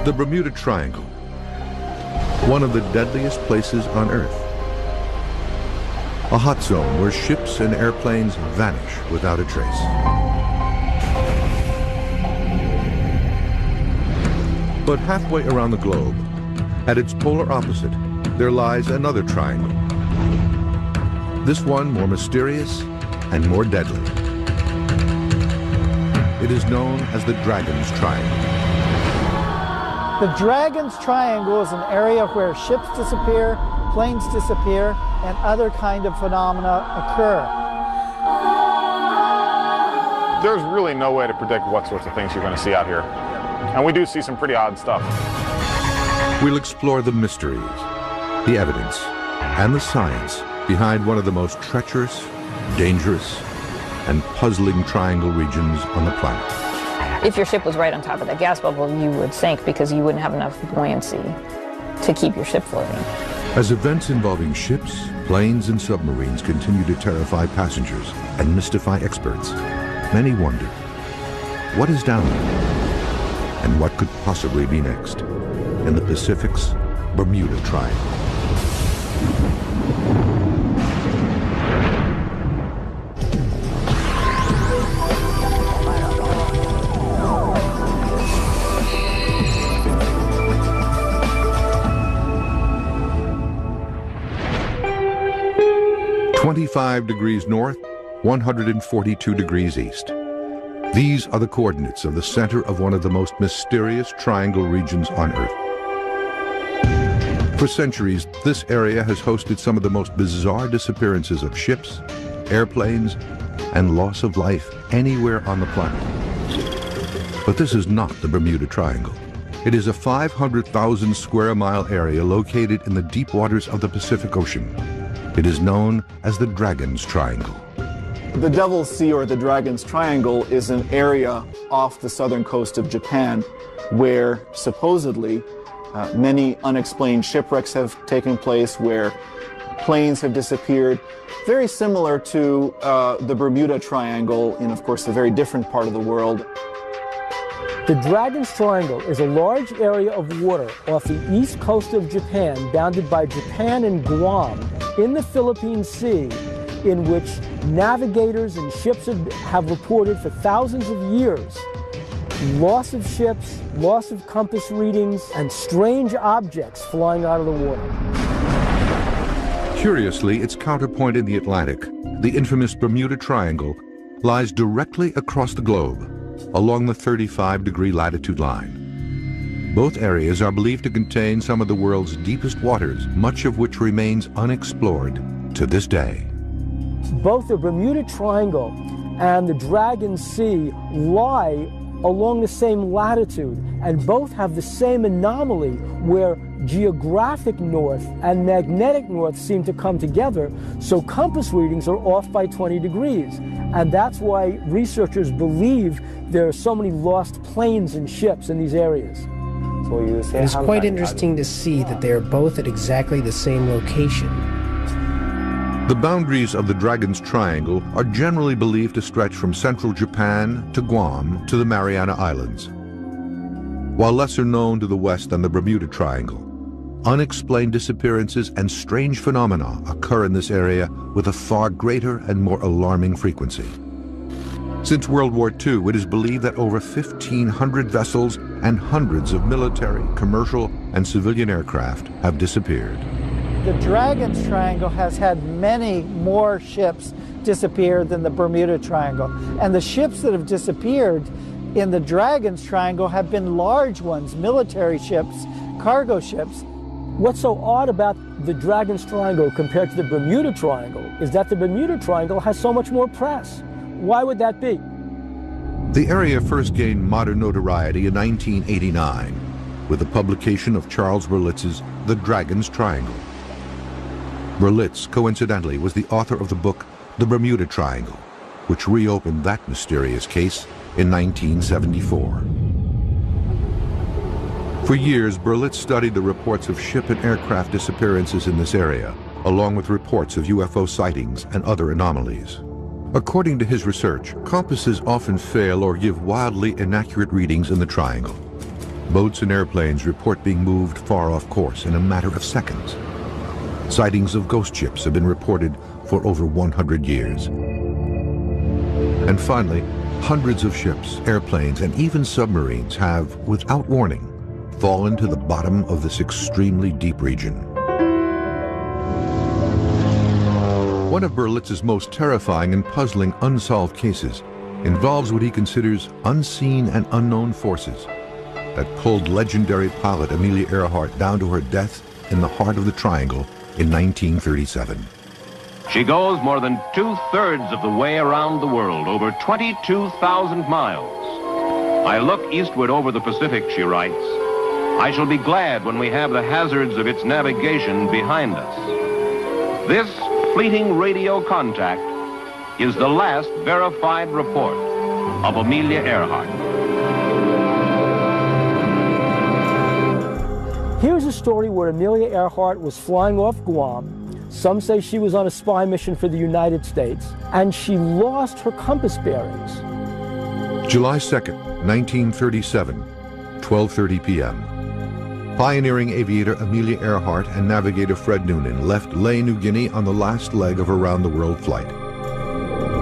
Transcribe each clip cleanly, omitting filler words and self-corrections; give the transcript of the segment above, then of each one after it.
The Bermuda Triangle, one of the deadliest places on Earth. A hot zone where ships and airplanes vanish without a trace. But halfway around the globe, at its polar opposite, there lies another triangle. This one more mysterious and more deadly. It is known as the Dragon's Triangle. The Dragon's Triangle is an area where ships disappear, planes disappear, and other kind of phenomena occur. There's really no way to predict what sorts of things you're going to see out here. And we do see some pretty odd stuff. We'll explore the mysteries, the evidence, and the science behind one of the most treacherous, dangerous, and puzzling triangle regions on the planet. If your ship was right on top of that gas bubble, you would sink because you wouldn't have enough buoyancy to keep your ship floating. As events involving ships, planes, and submarines continue to terrify passengers and mystify experts, many wonder, what is down there? And what could possibly be next in the Pacific's Bermuda Triangle? "25 degrees north, 142 degrees east. These are the coordinates of the center of one of the most mysterious triangle regions on Earth. For centuries, this area has hosted some of the most bizarre disappearances of ships, airplanes, and loss of life anywhere on the planet. But this is not the Bermuda Triangle. It is a 500,000 square mile area located in the deep waters of the Pacific Ocean. It is known as the Dragon's Triangle. The Devil's Sea, or the Dragon's Triangle, is an area off the southern coast of Japan where supposedly many unexplained shipwrecks have taken place, where planes have disappeared, very similar to the Bermuda Triangle in, of course, a very different part of the world. The Dragon's Triangle is a large area of water off the east coast of Japan, bounded by Japan and Guam, in the Philippine Sea, in which navigators and ships have reported for thousands of years loss of ships, loss of compass readings, and strange objects flying out of the water. Curiously, its counterpoint in the Atlantic, the infamous Bermuda Triangle, lies directly across the globe, along the 35-degree latitude line. Both areas are believed to contain some of the world's deepest waters, much of which remains unexplored to this day. Both the Bermuda Triangle and the Dragon's Sea lie along the same latitude, and both have the same anomaly where geographic north and magnetic north seem to come together, so compass readings are off by 20 degrees. And that's why researchers believe there are so many lost planes and ships in these areas. It is quite interesting to see that they are both at exactly the same location. The boundaries of the Dragon's Triangle are generally believed to stretch from central Japan to Guam to the Mariana Islands. While lesser known to the west than the Bermuda Triangle, unexplained disappearances and strange phenomena occur in this area with a far greater and more alarming frequency. Since World War II, it is believed that over 1,500 vessels and hundreds of military, commercial, and civilian aircraft have disappeared. The Dragon's Triangle has had many more ships disappear than the Bermuda Triangle. And the ships that have disappeared in the Dragon's Triangle have been large ones, military ships, cargo ships. What's so odd about the Dragon's Triangle compared to the Bermuda Triangle is that the Bermuda Triangle has so much more press. Why would that be? The area first gained modern notoriety in 1989 with the publication of Charles Berlitz's The Dragon's Triangle. Berlitz, coincidentally, was the author of the book The Bermuda Triangle, which reopened that mysterious case in 1974. For years, Berlitz studied the reports of ship and aircraft disappearances in this area, along with reports of UFO sightings and other anomalies. According to his research, compasses often fail or give wildly inaccurate readings in the triangle. Boats and airplanes report being moved far off course in a matter of seconds. Sightings of ghost ships have been reported for over 100 years. And finally, hundreds of ships, airplanes, and even submarines have, without warning, fallen to the bottom of this extremely deep region. One of Berlitz's most terrifying and puzzling unsolved cases involves what he considers unseen and unknown forces that pulled legendary pilot Amelia Earhart down to her death in the heart of the Triangle in 1937. She goes more than 2/3 of the way around the world, over 22,000 miles. I look eastward over the Pacific, she writes. I shall be glad when we have the hazards of its navigation behind us. This fleeting radio contact is the last verified report of Amelia Earhart. Here's a story where Amelia Earhart was flying off Guam. Some say she was on a spy mission for the United States, and she lost her compass bearings. July 2nd, 1937, 12:30 p.m. Pioneering aviator Amelia Earhart and navigator Fred Noonan left Lae, New Guinea on the last leg of a round-the-world flight.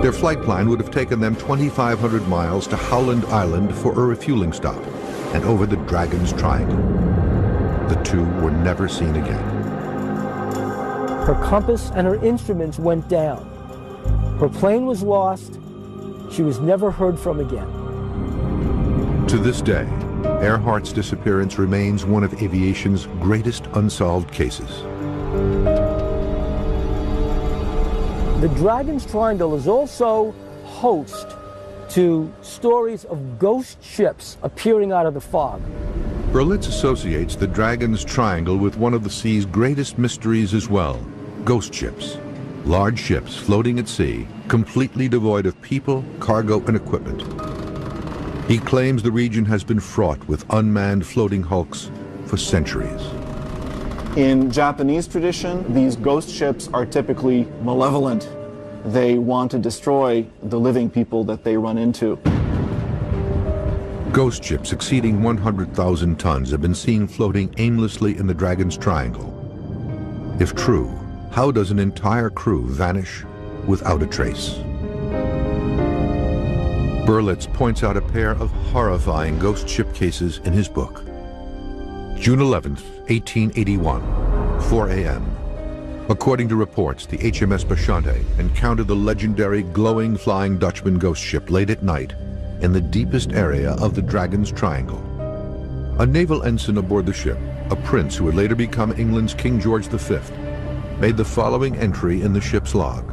Their flight plan would have taken them 2,500 miles to Howland Island for a refueling stop and over the Dragon's Triangle. The two were never seen again. Her compass and her instruments went down. Her plane was lost. She was never heard from again. To this day, Earhart's disappearance remains one of aviation's greatest unsolved cases. The Dragon's Triangle is also host to stories of ghost ships appearing out of the fog. Berlitz associates the Dragon's Triangle with one of the sea's greatest mysteries as well, ghost ships. Large ships floating at sea, completely devoid of people, cargo, and equipment. He claims the region has been fraught with unmanned floating hulks for centuries. In Japanese tradition, these ghost ships are typically malevolent. They want to destroy the living people that they run into. Ghost ships exceeding 100,000 tons have been seen floating aimlessly in the Dragon's Triangle. If true, how does an entire crew vanish without a trace? Berlitz points out a pair of horrifying ghost ship cases in his book. June 11th, 1881, 4 a.m. According to reports, the HMS Bashante encountered the legendary glowing Flying Dutchman ghost ship late at night in the deepest area of the Dragon's Triangle. A naval ensign aboard the ship, a prince who would later become England's King George V, made the following entry in the ship's log.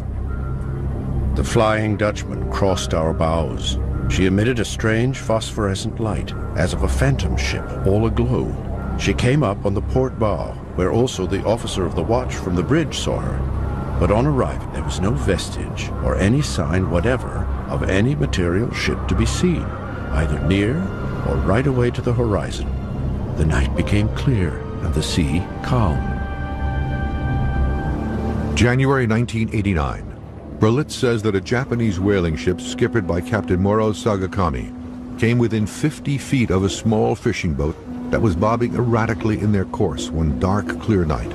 The Flying Dutchman crossed our bows. She emitted a strange phosphorescent light, as of a phantom ship, all aglow. She came up on the port bow, where also the officer of the watch from the bridge saw her. But on arriving, there was no vestige or any sign whatever of any material ship to be seen, either near or right away to the horizon. The night became clear and the sea calm. January 1989. Berlitz says that a Japanese whaling ship skippered by Captain Moro Sagakami came within 50 feet of a small fishing boat that was bobbing erratically in their course one dark, clear night.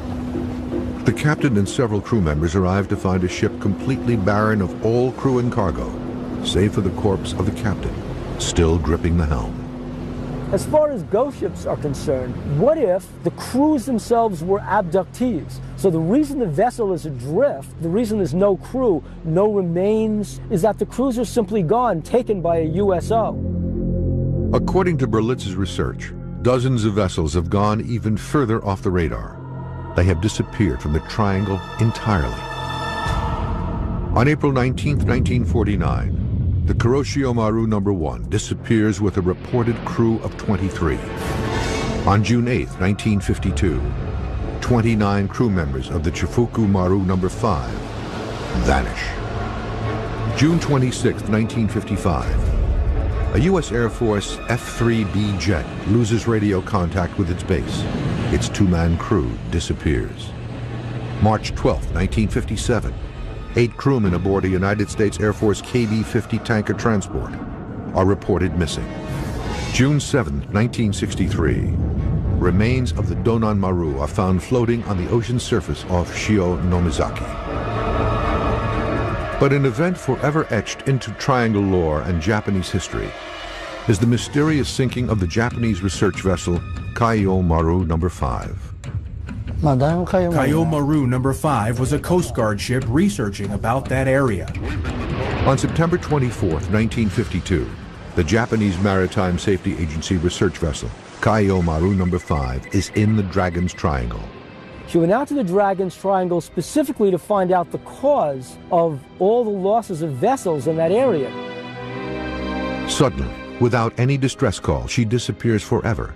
The captain and several crew members arrived to find a ship completely barren of all crew and cargo, save for the corpse of the captain, still gripping the helm. As far as ghost ships are concerned, what if the crews themselves were abductees? So the reason the vessel is adrift, the reason there's no crew, no remains, is that the crews are simply gone, taken by a USO. According to Berlitz's research, dozens of vessels have gone even further off the radar. They have disappeared from the Triangle entirely. On April 19, 1949, the Kuroshio Maru No. 1 disappears with a reported crew of 23. On June 8, 1952, 29 crew members of the Chifuku Maru No. 5 vanish. June 26, 1955, a U.S. Air Force F-3B jet loses radio contact with its base. Its two-man crew disappears. March 12, 1957, 8 crewmen aboard a United States Air Force KB-50 tanker transport are reported missing. June 7, 1963. Remains of the Donan Maru are found floating on the ocean surface off Shio Nomizaki. But an event forever etched into triangle lore and Japanese history is the mysterious sinking of the Japanese research vessel Kaiyo Maru No. 5. Kaiyo Maru No. 5 was a Coast Guard ship researching about that area. On September 24, 1952, the Japanese Maritime Safety Agency research vessel Kaiyo Maru No. 5 is in the Dragon's Triangle. She went out to the Dragon's Triangle specifically to find out the cause of all the losses of vessels in that area. Suddenly, without any distress call, she disappears forever,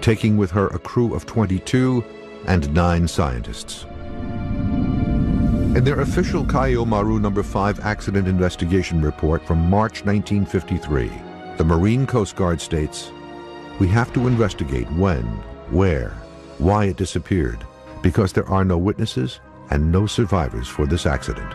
taking with her a crew of 22 and 9 scientists. In their official Kaiyo Maru No. 5 accident investigation report from March 1953, the Marine Coast Guard states, "We have to investigate when, where, why it disappeared, because there are no witnesses and no survivors for this accident."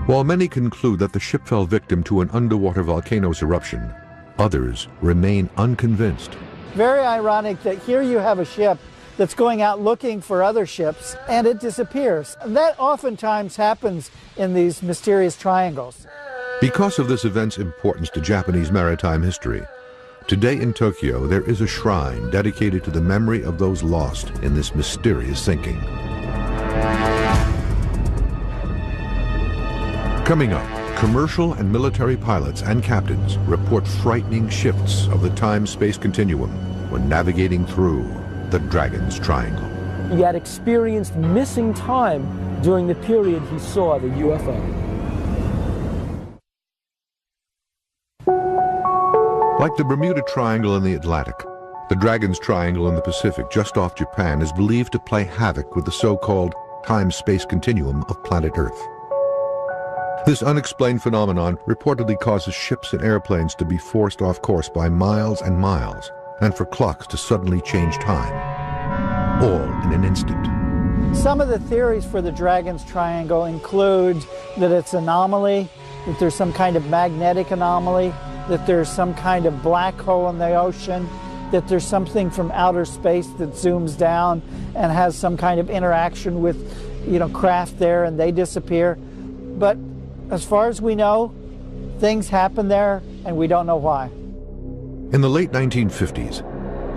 While many conclude that the ship fell victim to an underwater volcano's eruption, others remain unconvinced. Very ironic that here you have a ship that's going out looking for other ships and it disappears. That oftentimes happens in these mysterious triangles. Because of this event's importance to Japanese maritime history, today in Tokyo there is a shrine dedicated to the memory of those lost in this mysterious sinking. Coming up, commercial and military pilots and captains report frightening shifts of the time-space continuum when navigating through the Dragon's Triangle. He had experienced missing time during the period he saw the UFO. Like the Bermuda Triangle in the Atlantic, the Dragon's Triangle in the Pacific just off Japan is believed to play havoc with the so-called time-space continuum of planet Earth. This unexplained phenomenon reportedly causes ships and airplanes to be forced off course by miles and miles, and for clocks to suddenly change time, all in an instant. Some of the theories for the Dragon's Triangle include that it's an anomaly, that there's some kind of magnetic anomaly, that there's some kind of black hole in the ocean, that there's something from outer space that zooms down and has some kind of interaction with, craft there and they disappear. But as far as we know, things happen there and we don't know why. In the late 1950s,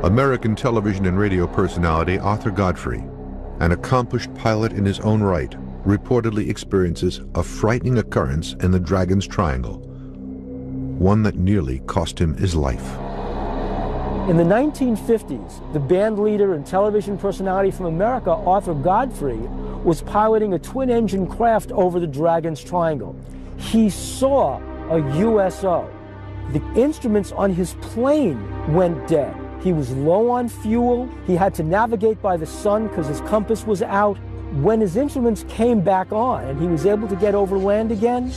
American television and radio personality Arthur Godfrey, an accomplished pilot in his own right, reportedly experiences a frightening occurrence in the Dragon's Triangle, one that nearly cost him his life. In the 1950s, the band leader and television personality from America, Arthur Godfrey, was piloting a twin-engine craft over the Dragon's Triangle. He saw a USO. The instruments on his plane went dead. He was low on fuel. He had to navigate by the sun because his compass was out. When his instruments came back on and he was able to get over land again,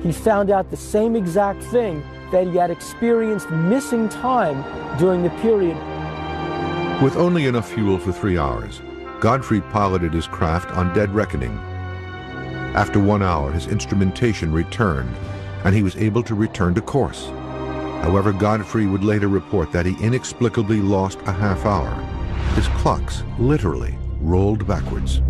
he found out the same exact thing, that he had experienced missing time during the period. With only enough fuel for 3 hours, Godfrey piloted his craft on dead reckoning. After 1 hour, his instrumentation returned, and he was able to return to course. However, Godfrey would later report that he inexplicably lost a half hour. His clocks literally rolled backwards.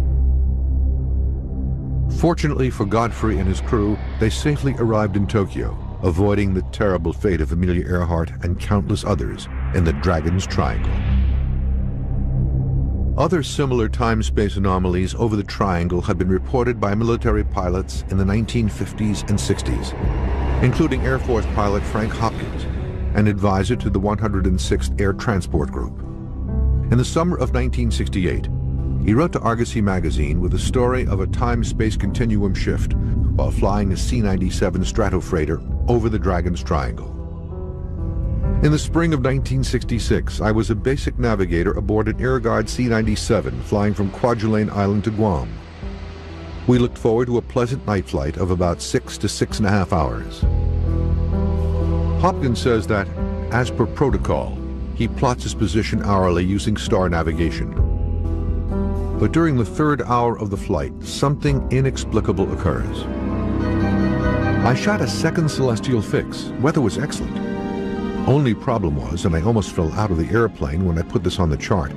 Fortunately for Godfrey and his crew, they safely arrived in Tokyo, avoiding the terrible fate of Amelia Earhart and countless others in the Dragon's Triangle. Other similar time-space anomalies over the Triangle had been reported by military pilots in the 1950s and 60s, including Air Force pilot Frank Hopkins, an advisor to the 106th Air Transport Group. In the summer of 1968, he wrote to Argosy magazine with a story of a time-space continuum shift while flying a C-97 Stratofreighter over the Dragon's Triangle. In the spring of 1966, I was a basic navigator aboard an Air Guard C-97 flying from Kwajalein Island to Guam. We looked forward to a pleasant night flight of about 6 to 6.5 hours. Hopkins says that, as per protocol, he plots his position hourly using star navigation. But during the 3rd hour of the flight, something inexplicable occurs. I shot a second celestial fix. Weather was excellent. Only problem was, and I almost fell out of the airplane when I put this on the chart,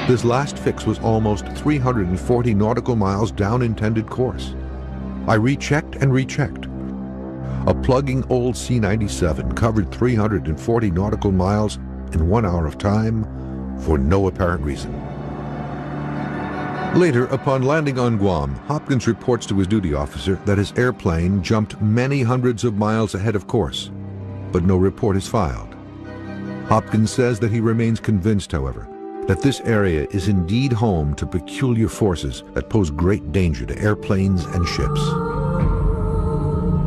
this last fix was almost 340 nautical miles down intended course. I rechecked and rechecked. A plugging old C-97 covered 340 nautical miles in 1 hour of time for no apparent reason. Later, upon landing on Guam, Hopkins reports to his duty officer that his airplane jumped many hundreds of miles ahead of course, but no report is filed. Hopkins says that he remains convinced, however, that this area is indeed home to peculiar forces that pose great danger to airplanes and ships.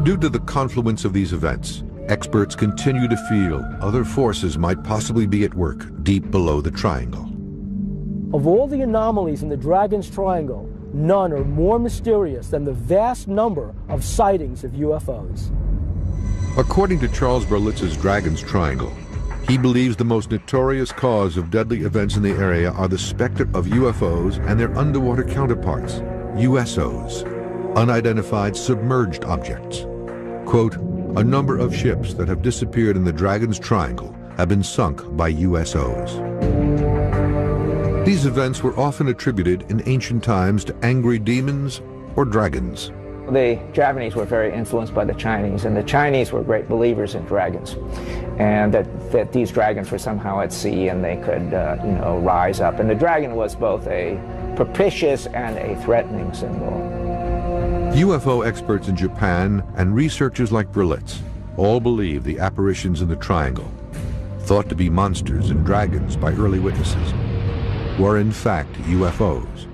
Due to the confluence of these events, experts continue to feel other forces might possibly be at work deep below the triangle. Of all the anomalies in the Dragon's Triangle, none are more mysterious than the vast number of sightings of UFOs. According to Charles Berlitz's Dragon's Triangle, he believes the most notorious cause of deadly events in the area are the specter of UFOs and their underwater counterparts, USOs, unidentified submerged objects. Quote, a number of ships that have disappeared in the Dragon's Triangle have been sunk by USOs. These events were often attributed in ancient times to angry demons or dragons. The Japanese were very influenced by the Chinese, and the Chinese were great believers in dragons, and that these dragons were somehow at sea and they could, rise up. And the dragon was both a propitious and a threatening symbol. UFO experts in Japan and researchers like Berlitz all believe the apparitions in the triangle, thought to be monsters and dragons by early witnesses, were in fact UFOs.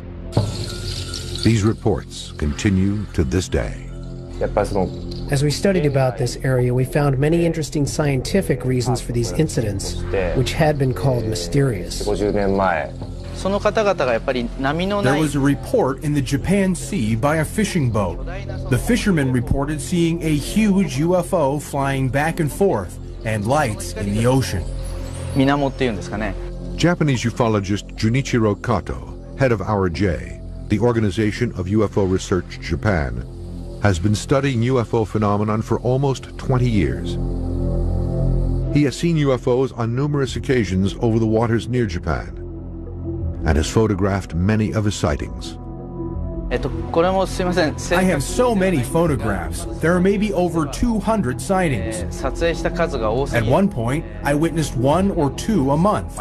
These reports continue to this day. As we studied about this area, we found many interesting scientific reasons for these incidents, which had been called mysterious. There was a report in the Japan Sea by a fishing boat. The fishermen reported seeing a huge UFO flying back and forth and lights in the ocean. Japanese ufologist Junichiro Kato, head of Our J, the Organization of UFO Research Japan, has been studying UFO phenomenon for almost 20 years. He has seen UFOs on numerous occasions over the waters near Japan and has photographed many of his sightings. I have so many photographs. There are maybe over 200 sightings. At one point, I witnessed 1 or 2 a month.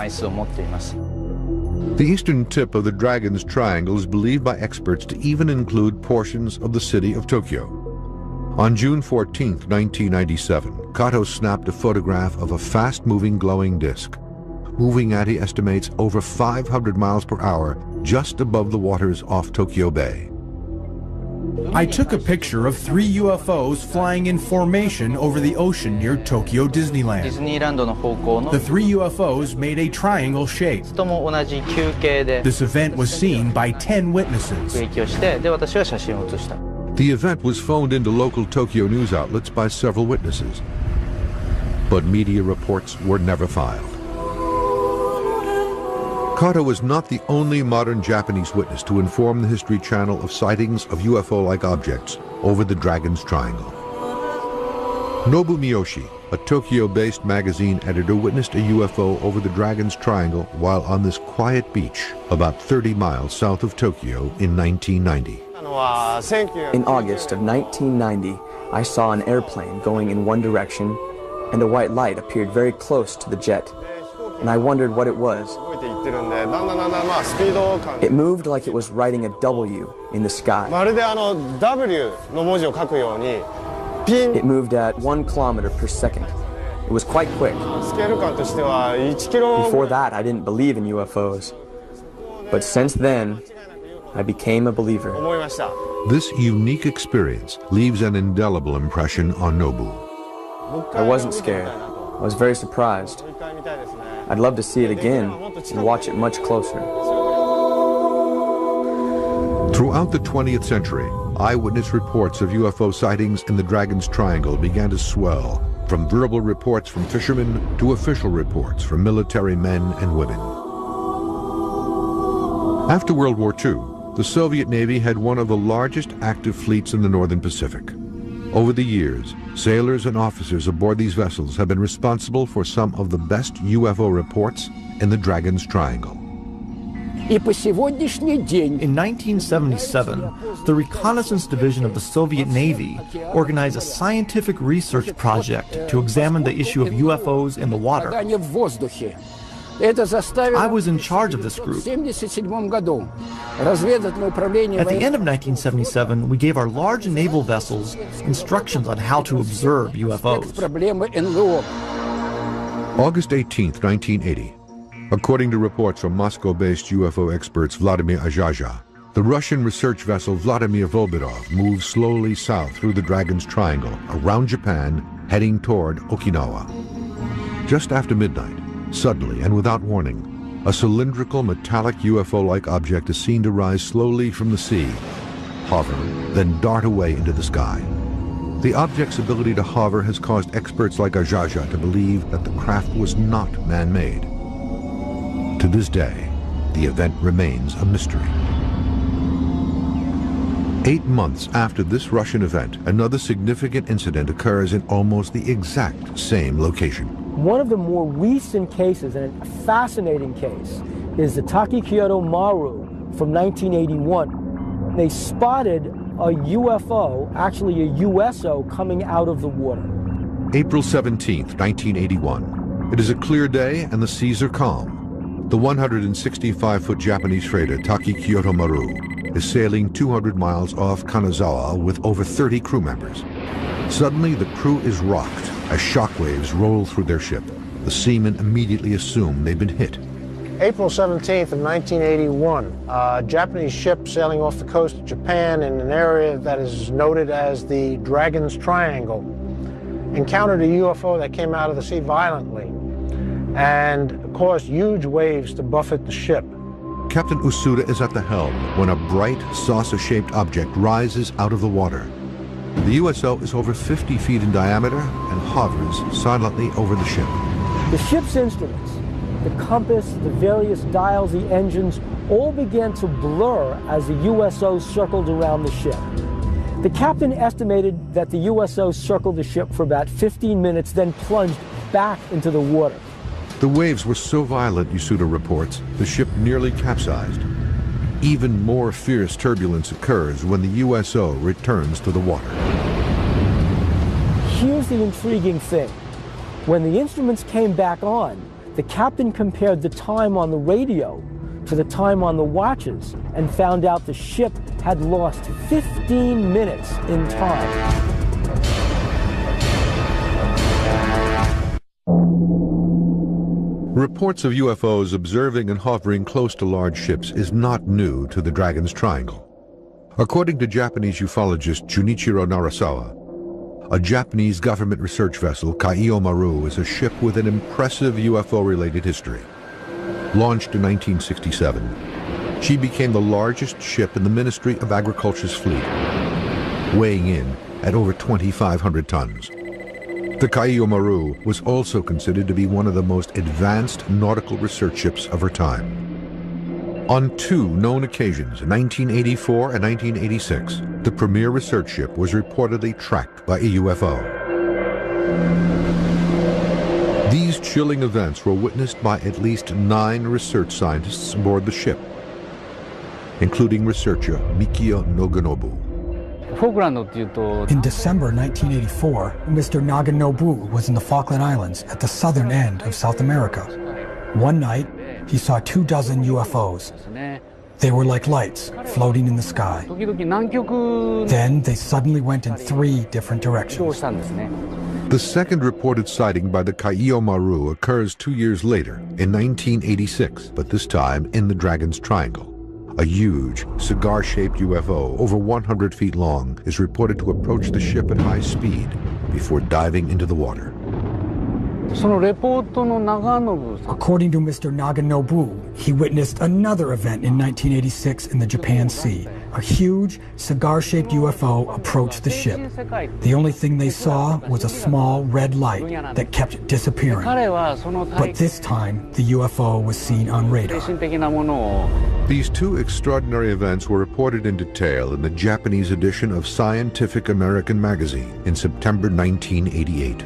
The eastern tip of the Dragon's Triangle is believed by experts to even include portions of the city of Tokyo. On June 14, 1997, Kato snapped a photograph of a fast-moving glowing disk, moving at, he estimates, over 500 miles per hour just above the waters off Tokyo Bay. I took a picture of 3 UFOs flying in formation over the ocean near Tokyo Disneyland. The 3 UFOs made a triangle shape. This event was seen by 10 witnesses. The event was phoned into local Tokyo news outlets by several witnesses, but media reports were never filed. Kato was not the only modern Japanese witness to inform the History Channel of sightings of UFO-like objects over the Dragon's Triangle. Nobu Miyoshi, a Tokyo-based magazine editor, witnessed a UFO over the Dragon's Triangle while on this quiet beach about 30 miles south of Tokyo in 1990. In August of 1990, I saw an airplane going in one direction, and a white light appeared very close to the jet, and I wondered what it was. It moved like it was writing a W in the sky. It moved at 1 kilometer per second. It was quite quick. Before that, I didn't believe in UFOs. But since then, I became a believer. This unique experience leaves an indelible impression on Nobu. I wasn't scared. I was very surprised. I'd love to see it again and watch it much closer. Throughout the 20th century, eyewitness reports of UFO sightings in the Dragon's Triangle began to swell, from verbal reports from fishermen to official reports from military men and women. After World War II, the Soviet Navy had one of the largest active fleets in the Northern Pacific. Over the years, sailors and officers aboard these vessels have been responsible for some of the best UFO reports in the Dragon's Triangle. In 1977, the Reconnaissance Division of the Soviet Navy organized a scientific research project to examine the issue of UFOs in the water. I was in charge of this group. At the end of 1977, we gave our large naval vessels instructions on how to observe UFOs. August 18, 1980. According to reports from Moscow-based UFO experts Vladimir Ajaja, the Russian research vessel Vladimir Volbirov moved slowly south through the Dragon's Triangle, around Japan, heading toward Okinawa. Just after midnight, suddenly and without warning, a cylindrical metallic UFO-like object is seen to rise slowly from the sea, hover, then dart away into the sky. The object's ability to hover has caused experts like Ajaja to believe that the craft was not man-made. To this day, the event remains a mystery. 8 months after this Russian event, another significant incident occurs in almost the exact same location. One of the more recent cases, and a fascinating case, is the Takikyoto Maru from 1981. They spotted a UFO, actually a USO, coming out of the water. April 17th, 1981. It is a clear day and the seas are calm. The 165-foot Japanese freighter Takikyoto Maru is sailing 200 miles off Kanazawa with over 30 crew members. Suddenly, the crew is rocked as shockwaves roll through their ship. The seamen immediately assume they've been hit. April 17th of 1981, a Japanese ship sailing off the coast of Japan in an area that is noted as the Dragon's Triangle encountered a UFO that came out of the sea violently and caused huge waves to buffet the ship. Captain Usuda is at the helm when a bright, saucer-shaped object rises out of the water. The USO is over 50 feet in diameter and hovers silently over the ship. The ship's instruments, the compass, the various dials, the engines, all began to blur as the USO circled around the ship. The captain estimated that the USO circled the ship for about 15 minutes, then plunged back into the water. The waves were so violent, Usuda reports, the ship nearly capsized. Even more fierce turbulence occurs when the USO returns to the water. Here's the intriguing thing. When the instruments came back on, the captain compared the time on the radio to the time on the watches and found out the ship had lost 15 minutes in time. Reports of UFOs observing and hovering close to large ships is not new to the Dragon's Triangle. According to Japanese ufologist Junichiro Narasawa, a Japanese government research vessel, Kaiyo Maru, is a ship with an impressive UFO-related history. Launched in 1967, she became the largest ship in the Ministry of Agriculture's fleet, weighing in at over 2,500 tons. The Kaiyo Maru was also considered to be one of the most advanced nautical research ships of her time. On 2 known occasions, 1984 and 1986, the premier research ship was reportedly tracked by a UFO. These chilling events were witnessed by at least 9 research scientists aboard the ship, including researcher Mikio Noganobu. In December 1984, Mr. Naganobu was in the Falkland Islands at the southern end of South America. One night, he saw 24 UFOs. They were like lights floating in the sky. Then they suddenly went in 3 different directions. The second reported sighting by the Kaiyo Maru occurs 2 years later, in 1986, but this time in the Dragon's Triangle. A huge, cigar-shaped UFO, over 100 feet long, is reported to approach the ship at high speed before diving into the water. According to Mr. Naganobu, he witnessed another event in 1986 in the Japan Sea. a huge, cigar-shaped UFO approached the ship. The only thing they saw was a small red light that kept disappearing. But this time, the UFO was seen on radar. These two extraordinary events were reported in detail in the Japanese edition of Scientific American magazine in September 1988.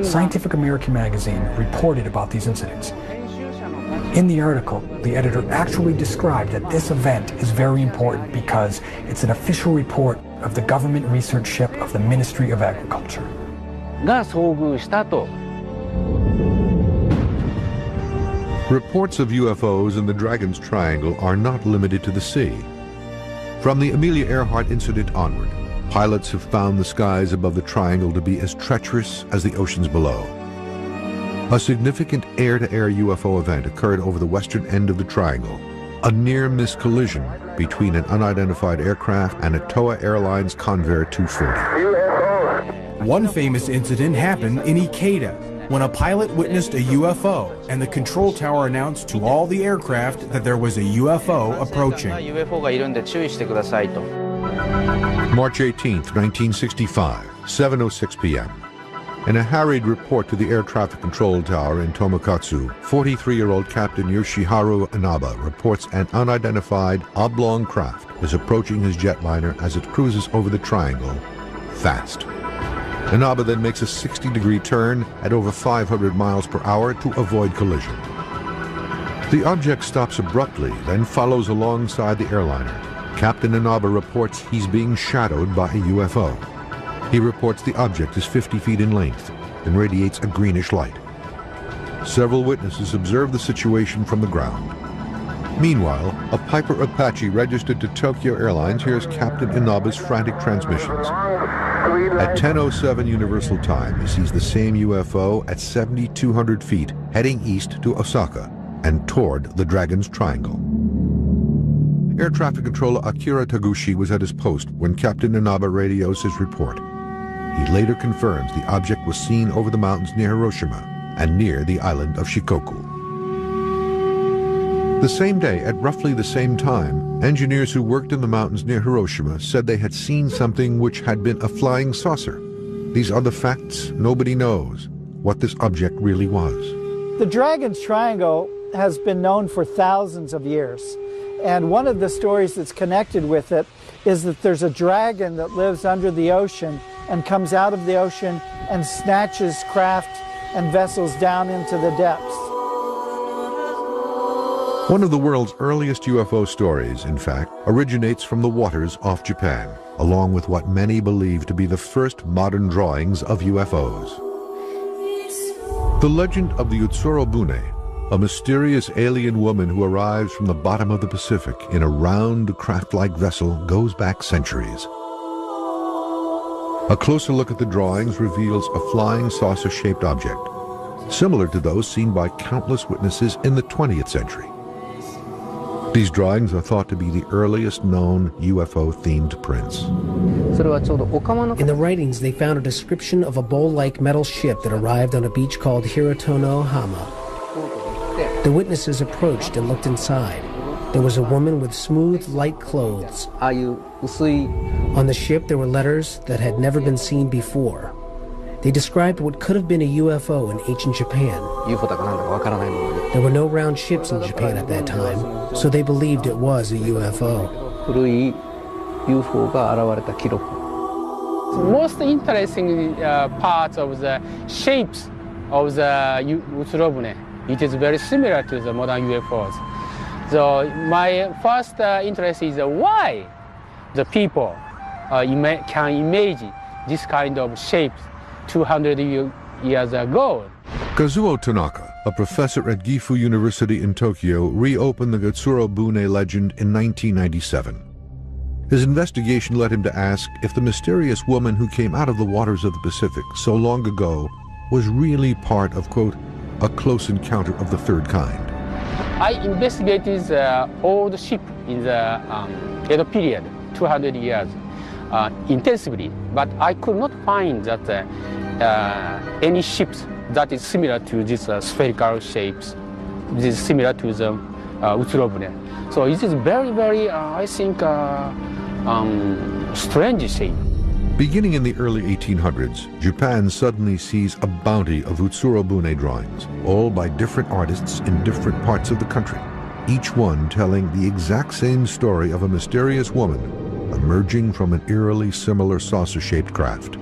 Scientific American magazine reported about these incidents. In the article, the editor actually described that this event is very important because it's an official report of the government research ship of the Ministry of Agriculture. Reports of UFOs in the Dragon's Triangle are not limited to the sea. From the Amelia Earhart incident onward, pilots have found the skies above the triangle to be as treacherous as the oceans below. A significant air-to-air UFO event occurred over the western end of the triangle, a near-miss collision between an unidentified aircraft and a Toa Airlines Convair 240. One famous incident happened in Ikeda, when a pilot witnessed a UFO and the control tower announced to all the aircraft that there was a UFO approaching. March 18, 1965, 7:06 p.m. In a harried report to the air traffic control tower in Tomokatsu, 43-year-old Captain Yoshiharu Inaba reports an unidentified oblong craft is approaching his jetliner as it cruises over the triangle, fast. Inaba then makes a 60-degree turn at over 500 miles per hour to avoid collision. The object stops abruptly, then follows alongside the airliner. Captain Inaba reports he's being shadowed by a UFO. He reports the object is 50 feet in length and radiates a greenish light. Several witnesses observe the situation from the ground. Meanwhile, a Piper Apache registered to Tokyo Airlines hears Captain Inaba's frantic transmissions. At 10:07 Universal Time, he sees the same UFO at 7,200 feet heading east to Osaka and toward the Dragon's Triangle. Air traffic controller Akira Taguchi was at his post when Captain Inaba radios his report. He later confirms the object was seen over the mountains near Hiroshima and near the island of Shikoku. The same day, at roughly the same time, engineers who worked in the mountains near Hiroshima said they had seen something which had been a flying saucer. These are the facts. Nobody knows what this object really was. The Dragon's Triangle has been known for thousands of years. And one of the stories that's connected with it is that there's a dragon that lives under the ocean and comes out of the ocean and snatches craft and vessels down into the depths. One of the world's earliest UFO stories, in fact, originates from the waters off Japan, along with what many believe to be the first modern drawings of UFOs. The legend of the Utsuro Bune, a mysterious alien woman who arrives from the bottom of the Pacific in a round, craft-like vessel, goes back centuries. A closer look at the drawings reveals a flying saucer-shaped object, similar to those seen by countless witnesses in the 20th century. These drawings are thought to be the earliest known UFO-themed prints. In the writings, they found a description of a bowl-like metal ship that arrived on a beach called Hirotono-hama. The witnesses approached and looked inside. There was a woman with smooth, light clothes. On the ship, there were letters that had never been seen before. They described what could have been a UFO in ancient Japan. There were no round ships in Japan at that time, so they believed it was a UFO. Most interesting parts of the shapes of the Utsuro Bune. It is very similar to the modern UFOs. So my first interest is why the people can imagine this kind of shapes 200 years ago. Kazuo Tanaka, a professor at Gifu University in Tokyo, reopened the Utsuro Bune legend in 1997. His investigation led him to ask if the mysterious woman who came out of the waters of the Pacific so long ago was really part of, quote, a close encounter of the third kind. I investigated the old ship in the Edo period, 200 years, intensively, but I could not find that any ships that is similar to these spherical shapes. This is similar to the utsurobune. So it is very, very, I think, strange shape. Beginning in the early 1800s, Japan suddenly sees a bounty of utsurobune drawings, all by different artists in different parts of the country, each one telling the exact same story of a mysterious woman emerging from an eerily similar saucer-shaped craft.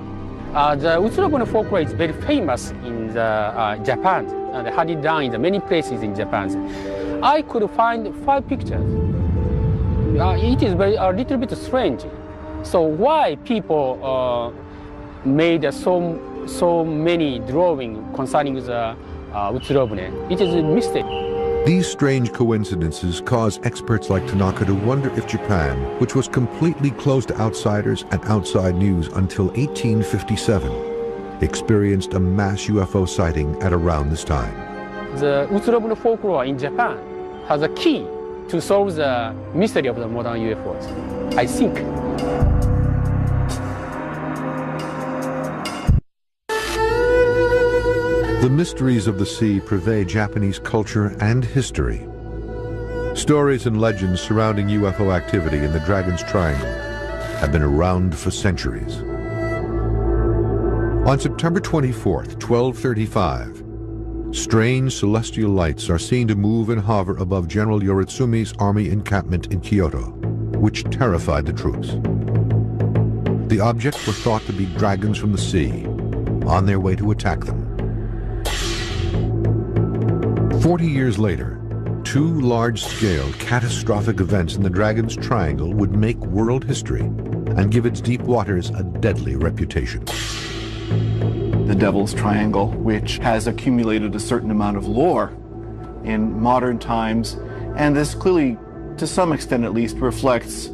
The utsurobune folklore is very famous in Japan, and had it done in many places in Japan. I could find 5 pictures. It is a little bit strange. So why people made so many drawings concerning the utsurobune? It is a mistake. These strange coincidences cause experts like Tanaka to wonder if Japan, which was completely closed to outsiders and outside news until 1857, experienced a mass UFO sighting at around this time. The utsurobune folklore in Japan has a key to solve the mystery of the modern UFOs, I think. The mysteries of the sea pervade Japanese culture and history. Stories and legends surrounding UFO activity in the Dragon's Triangle have been around for centuries. On September 24th, 1235, strange celestial lights are seen to move and hover above General Yoritsumi's army encampment in Kyoto, which terrified the troops. The objects were thought to be dragons from the sea, on their way to attack them. 40 years later, 2 large-scale catastrophic events in the Dragon's Triangle would make world history and give its deep waters a deadly reputation. The Devil's Triangle, which has accumulated a certain amount of lore in modern times, and this clearly, to some extent at least, reflects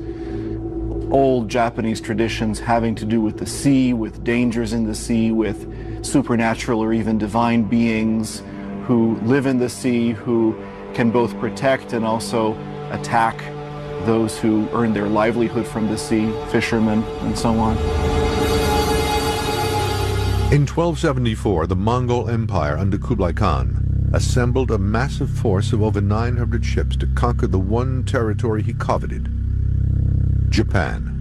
old Japanese traditions having to do with the sea, with dangers in the sea, with supernatural or even divine beings who live in the sea, who can both protect and also attack those who earn their livelihood from the sea, fishermen and so on. In 1274, the Mongol Empire under Kublai Khan assembled a massive force of over 900 ships to conquer the one territory he coveted, Japan.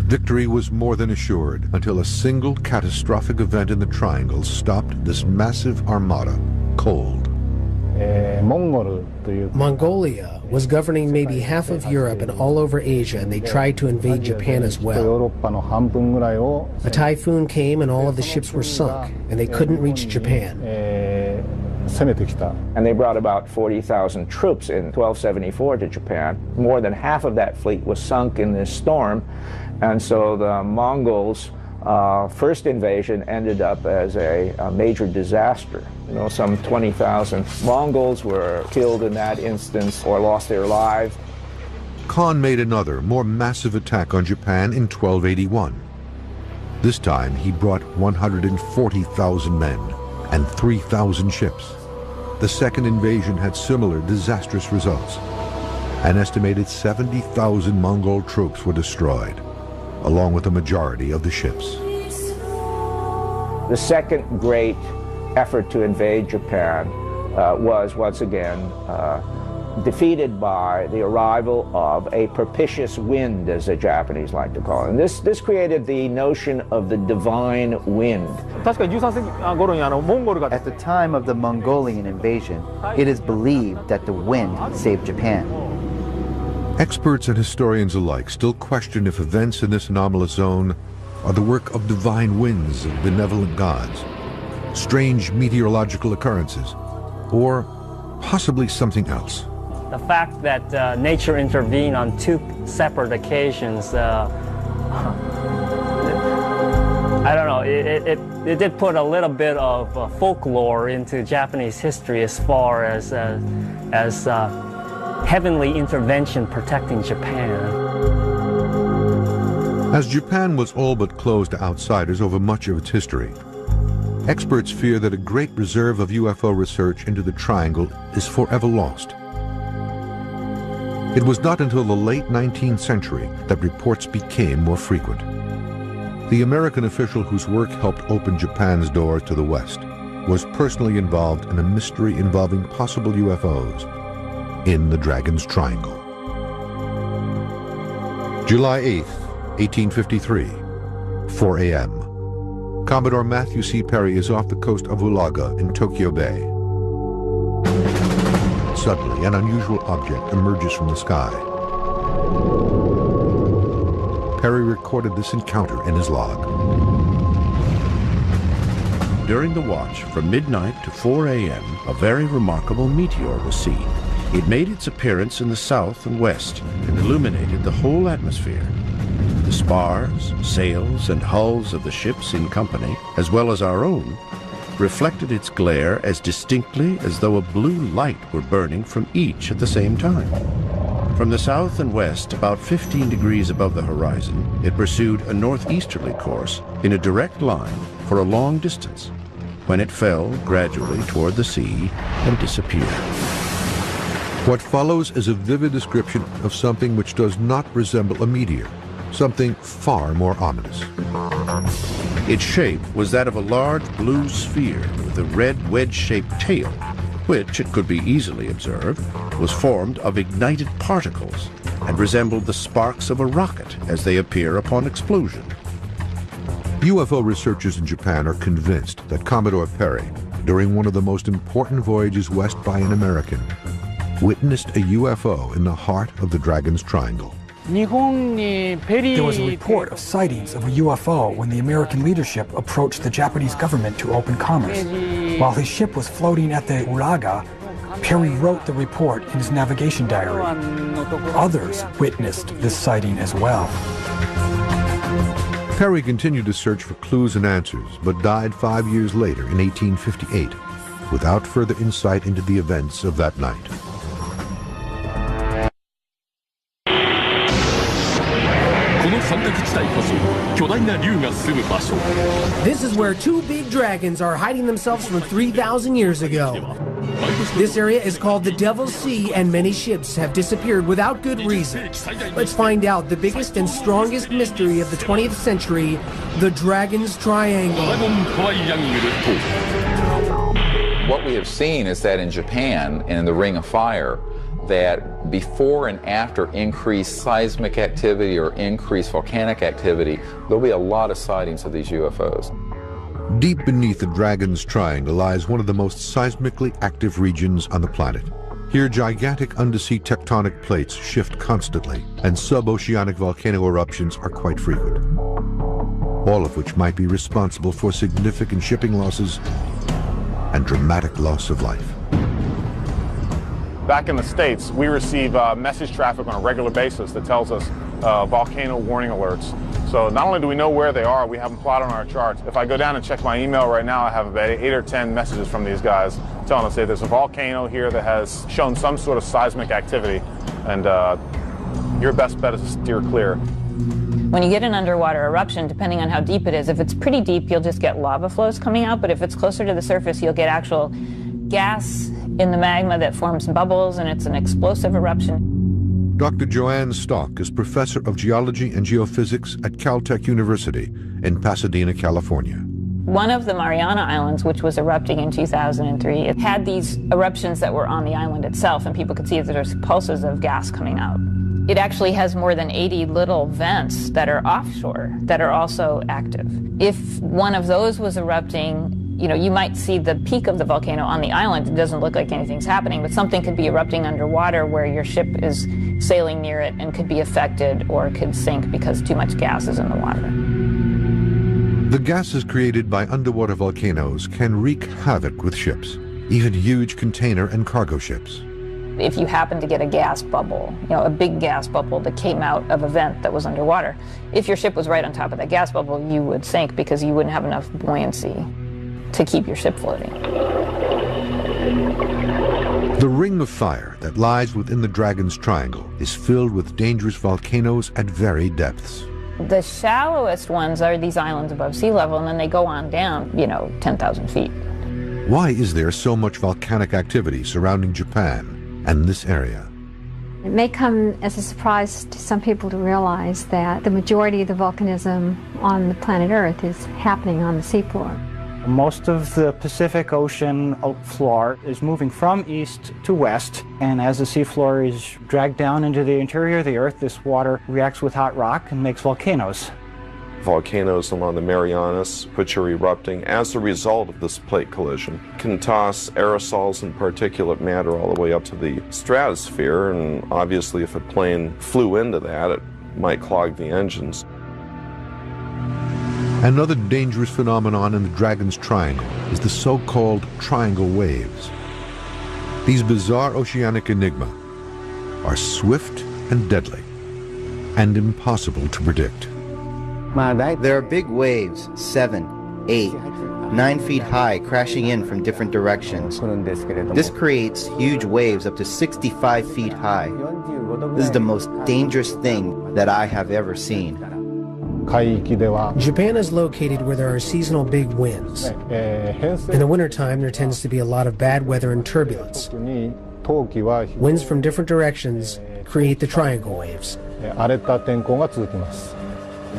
Victory was more than assured until a single catastrophic event in the Triangle stopped this massive armada cold. Mongolia was governing maybe half of Europe and all over Asia, and they tried to invade Japan as well. A typhoon came and all of the ships were sunk, and they couldn't reach Japan. And they brought about 40,000 troops in 1274 to Japan. More than half of that fleet was sunk in this storm, and so the Mongols' first invasion ended up as a major disaster. You know, some 20,000 Mongols were killed in that instance or lost their lives. Khan made another, more massive attack on Japan in 1281. This time he brought 140,000 men and 3,000 ships. The second invasion had similar disastrous results. An estimated 70,000 Mongol troops were destroyed, along with the majority of the ships. The second great effort to invade Japan was once again defeated by the arrival of a propitious wind, as the Japanese like to call it. And this created the notion of the divine wind. At the time of the Mongolian invasion, it is believed that the wind saved Japan. Experts and historians alike still question if events in this anomalous zone are the work of divine winds of benevolent gods, strange meteorological occurrences, or possibly something else. The fact that nature intervened on 2 separate occasions, I don't know, it did put a little bit of folklore into Japanese history as far as heavenly intervention protecting Japan. As Japan was all but closed to outsiders over much of its history, experts fear that a great reserve of UFO research into the Triangle is forever lost. It was not until the late 19th century that reports became more frequent. The American official whose work helped open Japan's doors to the West was personally involved in a mystery involving possible UFOs. in the Dragon's Triangle. July 8th, 1853, 4 a.m. Commodore Matthew C. Perry is off the coast of Ulaga in Tokyo Bay. Suddenly, an unusual object emerges from the sky. Perry recorded this encounter in his log. During the watch from midnight to 4 a.m., a very remarkable meteor was seen. It made its appearance in the south and west and illuminated the whole atmosphere. The spars, sails, and hulls of the ships in company, as well as our own, reflected its glare as distinctly as though a blue light were burning from each at the same time. From the south and west, about 15 degrees above the horizon, it pursued a northeasterly course in a direct line for a long distance, when it fell gradually toward the sea and disappeared. What follows is a vivid description of something which does not resemble a meteor, something far more ominous. Its shape was that of a large blue sphere with a red wedge-shaped tail, which, it could be easily observed, was formed of ignited particles and resembled the sparks of a rocket as they appear upon explosion. UFO researchers in Japan are convinced that Commodore Perry, during one of the most important voyages west by an American, witnessed a UFO in the heart of the Dragon's Triangle. There was a report of sightings of a UFO when the American leadership approached the Japanese government to open commerce. While his ship was floating at the Uraga, Perry wrote the report in his navigation diary. Others witnessed this sighting as well. Perry continued to search for clues and answers, but died 5 years later in 1858, without further insight into the events of that night. This is where two big dragons are hiding themselves from 3,000 years ago. This area is called the Devil's Sea, and many ships have disappeared without good reason. Let's find out the biggest and strongest mystery of the 20th century, the Dragon's Triangle. What we have seen is that in Japan and in the Ring of Fire, that before and after increased seismic activity or increased volcanic activity, there'll be a lot of sightings of these UFOs. Deep beneath the Dragon's Triangle lies one of the most seismically active regions on the planet. Here, gigantic undersea tectonic plates shift constantly, and sub-oceanic volcano eruptions are quite frequent, all of which might be responsible for significant shipping losses and dramatic loss of life. Back in the States, we receive message traffic on a regular basis that tells us volcano warning alerts. So not only do we know where they are, we have them plotted on our charts. If I go down and check my email right now, I have about 8 or 10 messages from these guys telling us that there's a volcano here that has shown some sort of seismic activity, and your best bet is to steer clear. When you get an underwater eruption, depending on how deep it is, if it's pretty deep, you'll just get lava flows coming out, but if it's closer to the surface, you'll get actual gas in the magma that forms bubbles, and it's an explosive eruption. Dr. Joanne Stock is professor of geology and geophysics at Caltech University in Pasadena, California. One of the Mariana Islands, which was erupting in 2003, it had these eruptions that were on the island itself, and people could see that there's pulses of gas coming out. It actually has more than 80 little vents that are offshore that are also active. If one of those was erupting, you know, you might see the peak of the volcano on the island. It doesn't look like anything's happening, but something could be erupting underwater where your ship is sailing near it and could be affected or could sink because too much gas is in the water. The gases created by underwater volcanoes can wreak havoc with ships, even huge container and cargo ships. If you happen to get a gas bubble, you know, a big gas bubble that came out of a vent that was underwater, if your ship was right on top of that gas bubble, you would sink because you wouldn't have enough buoyancy to keep your ship floating. The Ring of Fire that lies within the Dragon's Triangle is filled with dangerous volcanoes at varied depths. The shallowest ones are these islands above sea level, and then they go on down, 10,000 feet. Why is there so much volcanic activity surrounding Japan and this area? It may come as a surprise to some people to realize that the majority of the volcanism on the planet Earth is happening on the seafloor. Most of the Pacific Ocean floor is moving from east to west, and as the seafloor is dragged down into the interior of the Earth, this water reacts with hot rock and makes volcanoes. Volcanoes along the Marianas, which are erupting as a result of this plate collision, can toss aerosols and particulate matter all the way up to the stratosphere, and obviously if a plane flew into that, it might clog the engines. Another dangerous phenomenon in the Dragon's Triangle is the so-called triangle waves. These bizarre oceanic enigma are swift and deadly, and impossible to predict. There are big waves, 7, 8, 9 feet high, crashing in from different directions. This creates huge waves up to 65 feet high. This is the most dangerous thing that I have ever seen. Japan is located where there are seasonal big winds. In the wintertime, there tends to be a lot of bad weather and turbulence. Winds from different directions create the triangle waves.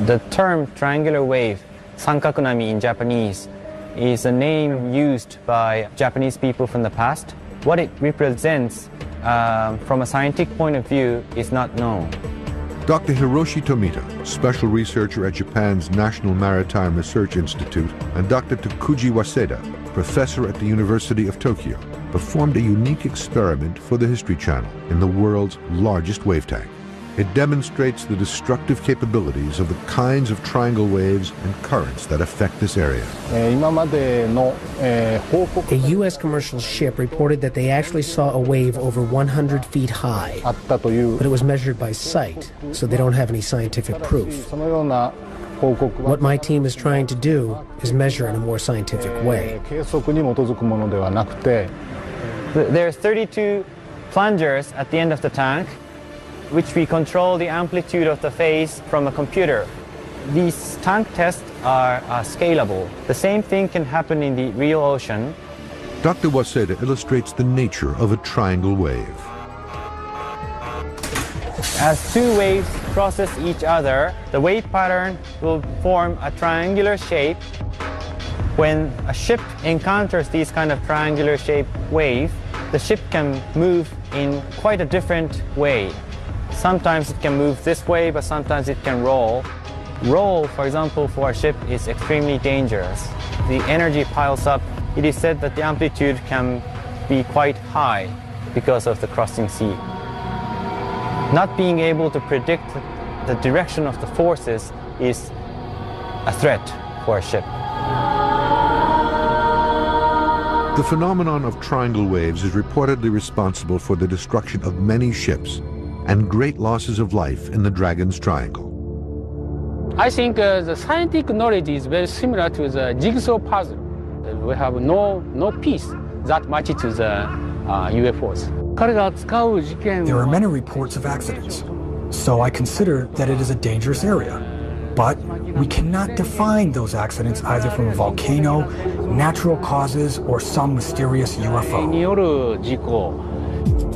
The term triangular wave, sankakunami in Japanese, is a name used by Japanese people from the past. What it represents from a scientific point of view is not known. Dr. Hiroshi Tomita, special researcher at Japan's National Maritime Research Institute, and Dr. Takuji Waseda, professor at the University of Tokyo, performed a unique experiment for the History Channel in the world's largest wave tank. It demonstrates the destructive capabilities of the kinds of triangle waves and currents that affect this area. A U.S. commercial ship reported that they actually saw a wave over 100 feet high, but it was measured by sight, so they don't have any scientific proof. What my team is trying to do is measure in a more scientific way. There are 32 plungers at the end of the tank, which we control the amplitude of the phase from a computer. These tank tests are scalable. The same thing can happen in the real ocean. Dr. Waseda illustrates the nature of a triangle wave. As two waves crosses each other, the wave pattern will form a triangular shape. When a ship encounters these kind of triangular shaped wave, the ship can move in quite a different way. Sometimes it can move this way, but sometimes it can roll. Roll, for example, for a ship is extremely dangerous. The energy piles up. It is said that the amplitude can be quite high because of the crossing sea. Not being able to predict the direction of the forces is a threat for a ship. The phenomenon of triangle waves is reportedly responsible for the destruction of many ships and great losses of life in the Dragon's Triangle. I think the scientific knowledge is very similar to the jigsaw puzzle. We have no piece that matches the UFOs. There are many reports of accidents, so I consider that it is a dangerous area. But we cannot define those accidents either from a volcano, natural causes, or some mysterious UFO.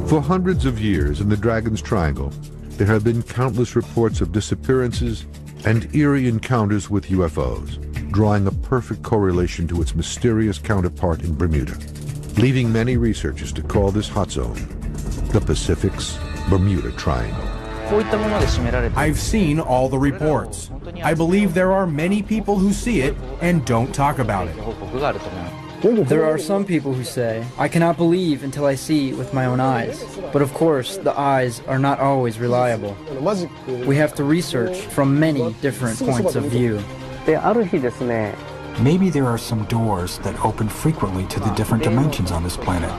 For hundreds of years in the Dragon's Triangle, there have been countless reports of disappearances and eerie encounters with UFOs, drawing a perfect correlation to its mysterious counterpart in Bermuda, leaving many researchers to call this hot zone the Pacific's Bermuda Triangle. I've seen all the reports. I believe there are many people who see it and don't talk about it. There are some people who say, I cannot believe until I see with my own eyes. But of course, the eyes are not always reliable. We have to research from many different points of view. Maybe there are some doors that open frequently to the different dimensions on this planet.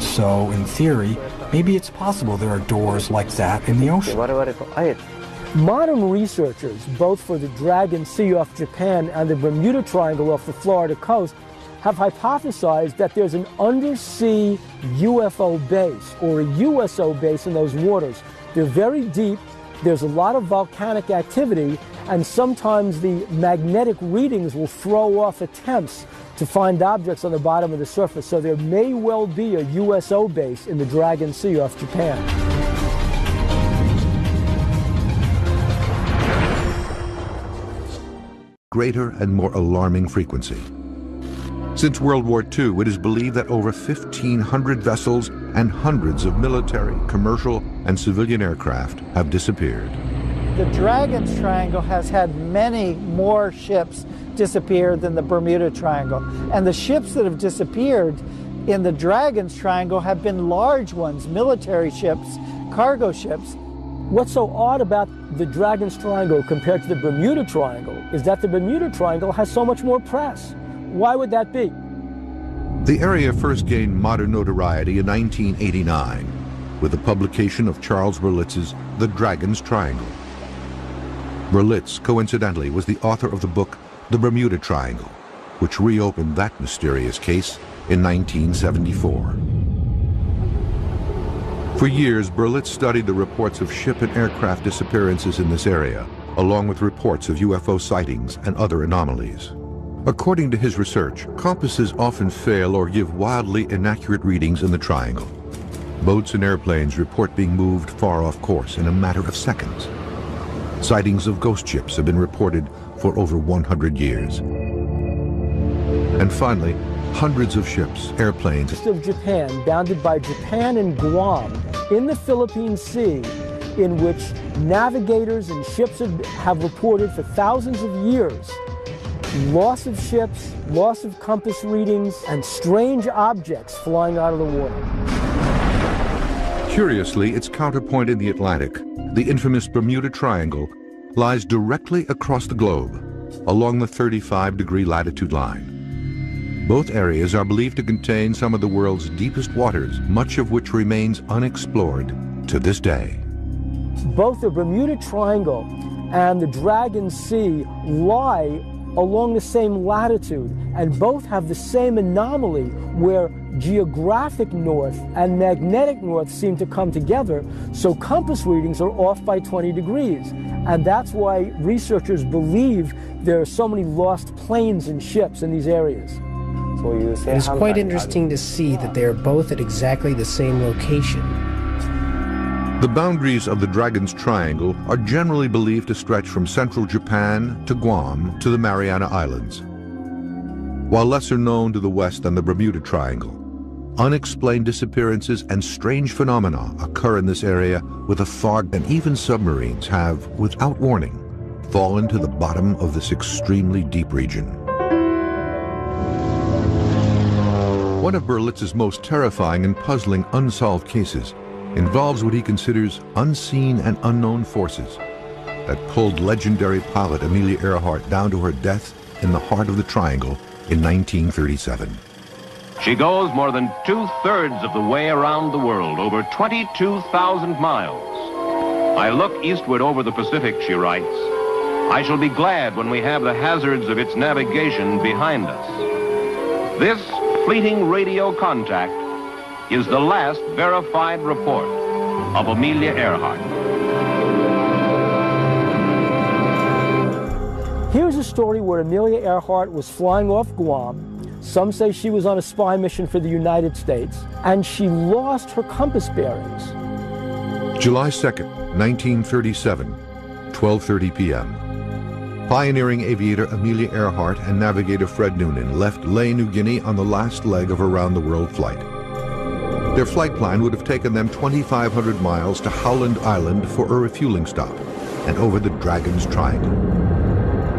So, in theory, maybe it's possible there are doors like that in the ocean. Modern researchers, both for the Dragon Sea off Japan and the Bermuda Triangle off the Florida coast, have hypothesized that there's an undersea UFO base or a USO base in those waters. They're very deep, there's a lot of volcanic activity, and sometimes the magnetic readings will throw off attempts to find objects on the bottom of the surface. So there may well be a USO base in the Dragon Sea off Japan. greater and more alarming frequency. Since World War II, it is believed that over 1,500 vessels and hundreds of military, commercial, and civilian aircraft have disappeared. The Dragons Triangle has had many more ships disappear than the Bermuda Triangle. And the ships that have disappeared in the Dragons Triangle have been large ones, military ships, cargo ships. What's so odd about the Dragons Triangle compared to the Bermuda Triangle is that the Bermuda Triangle has so much more press. Why would that be? The area first gained modern notoriety in 1989 with the publication of Charles Berlitz's The Dragons Triangle. Berlitz, coincidentally, was the author of the book The Bermuda Triangle, which reopened that mysterious case in 1974. For years, Berlitz studied the reports of ship and aircraft disappearances in this area, along with reports of UFO sightings and other anomalies. According to his research, compasses often fail or give wildly inaccurate readings in the triangle. Boats and airplanes report being moved far off course in a matter of seconds. Sightings of ghost ships have been reported for over 100 years. And finally, hundreds of ships, airplanes of Japan, bounded by Japan and Guam, in the Philippine Sea, in which navigators and ships have reported for thousands of years loss of ships, loss of compass readings, and strange objects flying out of the water. Curiously, its counterpoint in the Atlantic, the infamous Bermuda Triangle, lies directly across the globe, along the 35-degree latitude line. Both areas are believed to contain some of the world's deepest waters, much of which remains unexplored to this day. Both the Bermuda Triangle and the Dragon Sea lie along the same latitude, and both have the same anomaly where geographic north and magnetic north seem to come together, so compass readings are off by 20 degrees. And that's why researchers believe there are so many lost planes and ships in these areas. It is quite interesting to see that they are both at exactly the same location. The boundaries of the Dragons Triangle are generally believed to stretch from central Japan to Guam to the Mariana Islands. While lesser known to the west than the Bermuda Triangle, unexplained disappearances and strange phenomena occur in this area with a fog, and even submarines have, without warning, fallen to the bottom of this extremely deep region. One of Berlitz's most terrifying and puzzling unsolved cases involves what he considers unseen and unknown forces that pulled legendary pilot Amelia Earhart down to her death in the heart of the Triangle in 1937. She goes more than 2/3 of the way around the world, over 22,000 miles. I look eastward over the Pacific, she writes. I shall be glad when we have the hazards of its navigation behind us. This fleeting radio contact is the last verified report of Amelia Earhart. Here's a story where Amelia Earhart was flying off Guam. Some say she was on a spy mission for the United States, and she lost her compass bearings. July 2nd, 1937, 12:30 p.m. Pioneering aviator Amelia Earhart and navigator Fred Noonan left Lae, New Guinea on the last leg of a round-the-world flight. Their flight plan would have taken them 2,500 miles to Howland Island for a refueling stop and over the Dragons Triangle.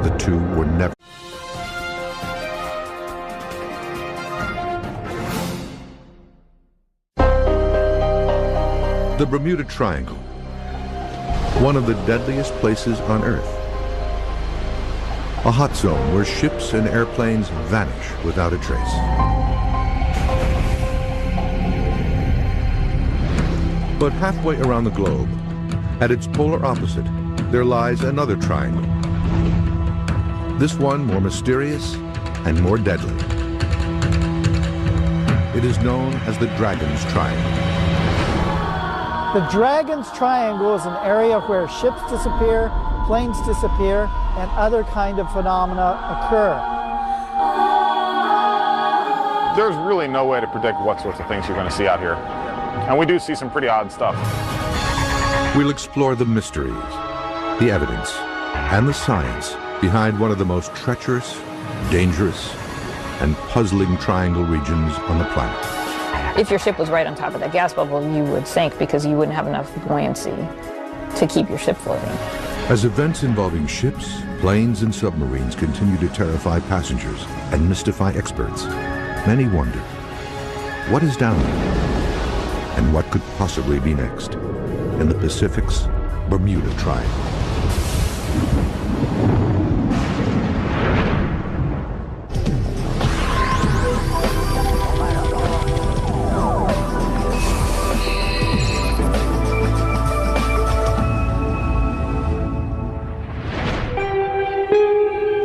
The two were never... The Bermuda Triangle, one of the deadliest places on Earth. A hot zone where ships and airplanes vanish without a trace. But halfway around the globe, at its polar opposite, there lies another triangle. This one more mysterious and more deadly. It is known as the Dragons Triangle. The Dragons Triangle is an area where ships disappear, planes disappear, and other kind of phenomena occur. There's really no way to predict what sorts of things you're going to see out here. And we do see some pretty odd stuff. We'll explore the mysteries, the evidence, and the science behind one of the most treacherous, dangerous, and puzzling triangle regions on the planet. If your ship was right on top of that gas bubble, you would sink because you wouldn't have enough buoyancy to keep your ship floating. As events involving ships, planes, and submarines continue to terrify passengers and mystify experts, many wonder, what is down there? And what could possibly be next in the Pacific's Bermuda Triangle?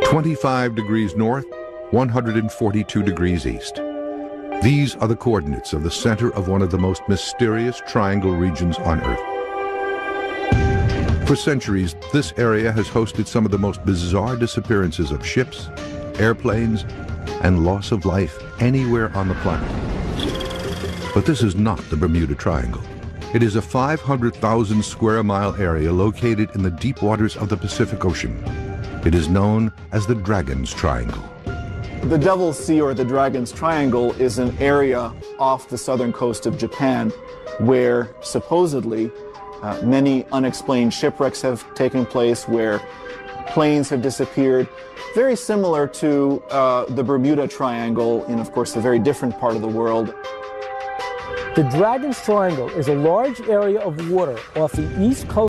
25 degrees north, 142 degrees east. These are the coordinates of the center of one of the most mysterious triangle regions on Earth. For centuries, this area has hosted some of the most bizarre disappearances of ships, airplanes, and loss of life anywhere on the planet. But this is not the Bermuda Triangle. It is a 500,000 square mile area located in the deep waters of the Pacific Ocean. It is known as the Dragon's Triangle. The Devil's Sea, or the Dragon's Triangle, is an area off the southern coast of Japan where supposedly many unexplained shipwrecks have taken place, where planes have disappeared, very similar to the Bermuda Triangle in, of course, a very different part of the world. The Dragon's Triangle is a large area of water off the east coast